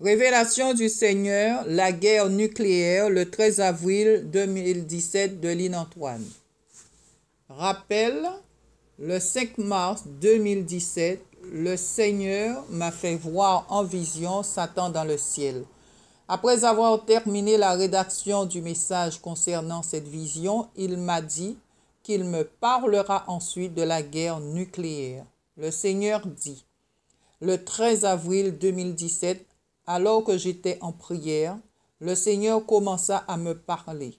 Révélation du Seigneur, la guerre nucléaire, le 13 avril 2017 de Lynn Antoine. Rappel, le 5 mars 2017, le Seigneur m'a fait voir en vision Satan dans le ciel. Après avoir terminé la rédaction du message concernant cette vision, il m'a dit qu'il me parlera ensuite de la guerre nucléaire. Le Seigneur dit, le 13 avril 2017, alors que j'étais en prière, le Seigneur commença à me parler.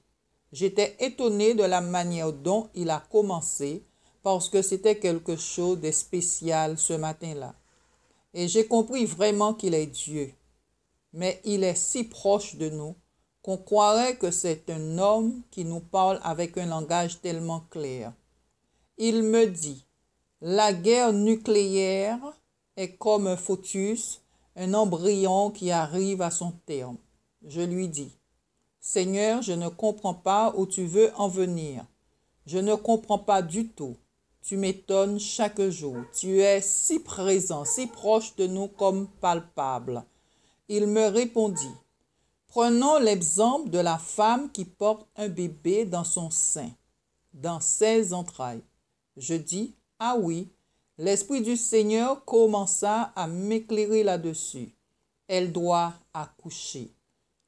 J'étais étonné de la manière dont il a commencé parce que c'était quelque chose de spécial ce matin-là. Et j'ai compris vraiment qu'il est Dieu. Mais il est si proche de nous qu'on croirait que c'est un homme qui nous parle avec un langage tellement clair. Il me dit, la guerre nucléaire est comme un fœtus, un embryon qui arrive à son terme. Je lui dis, Seigneur, je ne comprends pas où tu veux en venir. Je ne comprends pas du tout. Tu m'étonnes chaque jour. Tu es si présent, si proche de nous comme palpable. Il me répondit, prenons l'exemple de la femme qui porte un bébé dans son sein, dans ses entrailles. Je dis, ah oui, l'Esprit du Seigneur commença à m'éclairer là-dessus. Elle doit accoucher.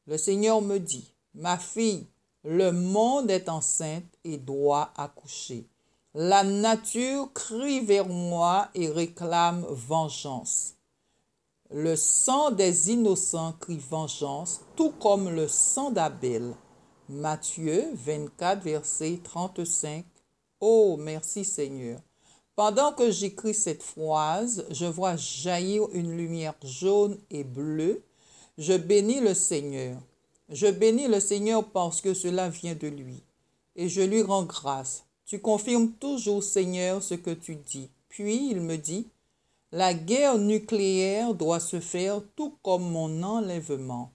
Le Seigneur me dit, ma fille, le monde est enceinte et doit accoucher. La nature crie vers moi et réclame vengeance. Le sang des innocents crie vengeance, tout comme le sang d'Abel. Matthieu 24, verset 35. Oh, merci Seigneur. Pendant que j'écris cette phrase, je vois jaillir une lumière jaune et bleue. Je bénis le Seigneur. Je bénis le Seigneur parce que cela vient de lui. Et je lui rends grâce. Tu confirmes toujours, Seigneur, ce que tu dis. Puis il me dit, la guerre nucléaire doit se faire tout comme mon enlèvement.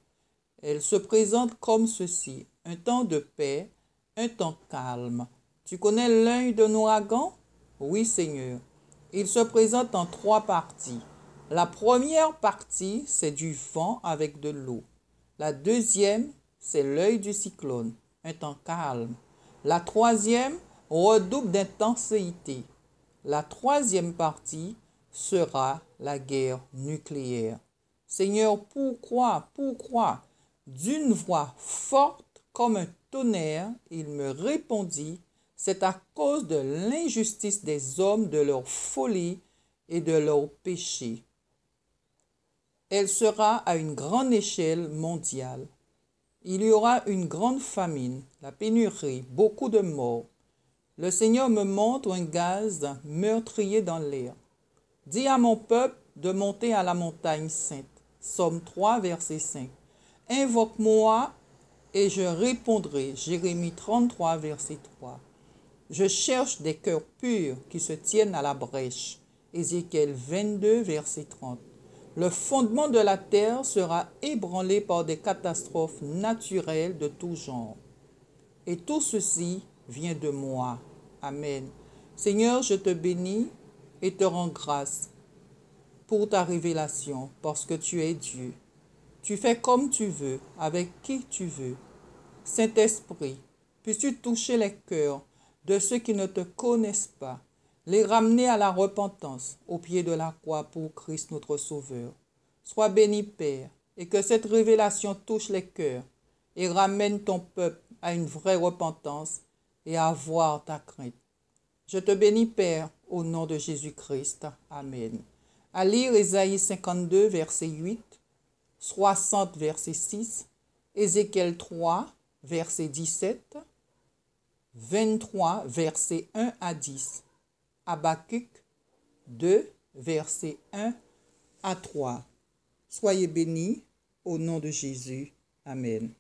Elle se présente comme ceci, un temps de paix, un temps calme. Tu connais l'œil d'un ouragan? Oui, Seigneur. Il se présente en 3 parties. La première partie, c'est du vent avec de l'eau. La deuxième, c'est l'œil du cyclone, un temps calme. La troisième redouble d'intensité. La troisième partie sera la guerre nucléaire. Seigneur, pourquoi, d'une voix forte comme un tonnerre, il me répondit, c'est à cause de l'injustice des hommes, de leur folie et de leur péché. Elle sera à une grande échelle mondiale. Il y aura une grande famine, la pénurie, beaucoup de morts. Le Seigneur me montre un gaz meurtrier dans l'air. Dis à mon peuple de monter à la montagne sainte. Somme 3, verset 5. Invoque-moi et je répondrai. Jérémie 33, verset 3. Je cherche des cœurs purs qui se tiennent à la brèche. Ézéchiel 22, verset 30. Le fondement de la terre sera ébranlé par des catastrophes naturelles de tout genre. Et tout ceci vient de moi. Amen. Seigneur, je te bénis et te rends grâce pour ta révélation, parce que tu es Dieu. Tu fais comme tu veux, avec qui tu veux. Saint-Esprit, puisses-tu toucher les cœurs de ceux qui ne te connaissent pas, les ramener à la repentance au pied de la croix pour Christ notre Sauveur. Sois béni, Père, et que cette révélation touche les cœurs et ramène ton peuple à une vraie repentance et à avoir ta crainte. Je te bénis, Père, au nom de Jésus-Christ. Amen. À lire Ésaïe 52, verset 8, 60, verset 6, Ézéchiel 3, verset 17, 23, verset 1 à 10, Habakkuk 2, verset 1 à 3. Soyez bénis au nom de Jésus. Amen.